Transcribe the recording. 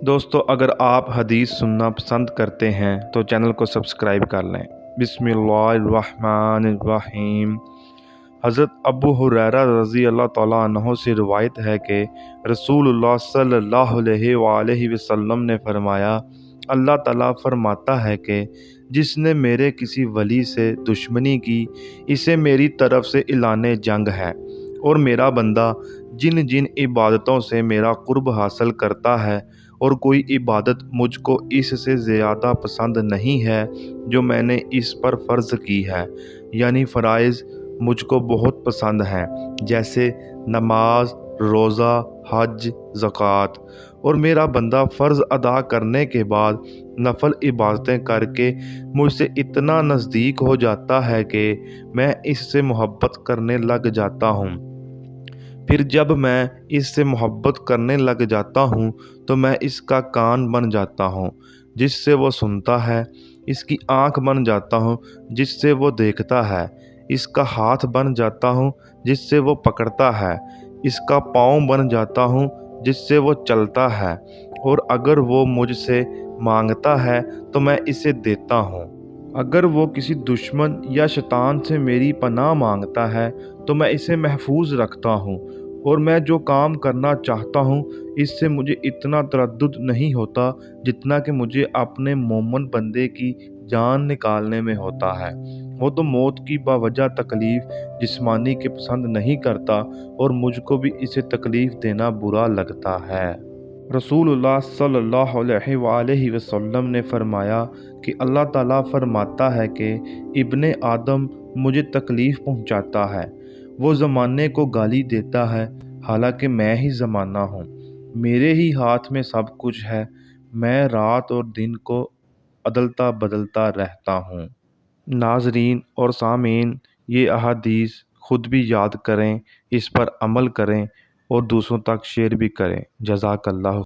دوستو اگر آپ حدیث سننا پسند کرتے ہیں تو چینل کو سبسکرائب کر لیں۔ بسم اللہ الرحمن الرحیم۔ حضرت ابو ہریرہ رضی اللہ تعالیٰ عنہ سے روایت ہے کہ رسول اللہ صلی اللہ علیہ وآلہ وسلم نے فرمایا، اللہ تعالیٰ فرماتا ہے کہ جس نے میرے کسی ولی سے دشمنی کی، اسے میری طرف سے اعلان جنگ ہے، اور میرا بندہ جن جن عبادتوں سے میرا قرب حاصل کرتا ہے، اور کوئی عبادت مجھ کو اس سے زیادہ پسند نہیں ہے جو میں نے اس پر فرض کی ہے، یعنی فرائض مجھ کو بہت پسند ہیں، جیسے نماز، روزہ، حج، زکوٰۃ، اور میرا بندہ فرض ادا کرنے کے بعد نفل عبادتیں کر کے مجھ سے اتنا نزدیک ہو جاتا ہے کہ میں اس سے محبت کرنے لگ جاتا ہوں۔ پھر جب میں اس سے محبت کرنے لگ جاتا ہوں تو میں اس کا کان بن جاتا ہوں جس سے وہ سنتا ہے، اس کی آنکھ بن جاتا ہوں جس سے وہ دیکھتا ہے، اس کا ہاتھ بن جاتا ہوں جس سے وہ پکڑتا ہے، اس کا پاؤں بن جاتا ہوں جس سے وہ چلتا ہے، اور اگر وہ مجھ سے مانگتا ہے تو میں اسے دیتا ہوں۔ اگر وہ کسی دشمن یا شیطان سے میری پناہ مانگتا ہے تو میں اسے محفوظ رکھتا ہوں، اور میں جو کام کرنا چاہتا ہوں اس سے مجھے اتنا تردد نہیں ہوتا جتنا کہ مجھے اپنے مومن بندے کی جان نکالنے میں ہوتا ہے۔ وہ تو موت کی باوجہ تکلیف جسمانی کے پسند نہیں کرتا، اور مجھ کو بھی اسے تکلیف دینا برا لگتا ہے۔ رسول اللہ صلی اللہ علیہ وآلہ وسلم نے فرمایا کہ اللہ تعالیٰ فرماتا ہے کہ ابن آدم مجھے تکلیف پہنچاتا ہے، وہ زمانے کو گالی دیتا ہے حالانکہ میں ہی زمانہ ہوں، میرے ہی ہاتھ میں سب کچھ ہے، میں رات اور دن کو عدلتا بدلتا رہتا ہوں۔ ناظرین اور سامعین، یہ احادیث خود بھی یاد کریں، اس پر عمل کریں اور دوسروں تک شیئر بھی کریں۔ جزاک اللہ۔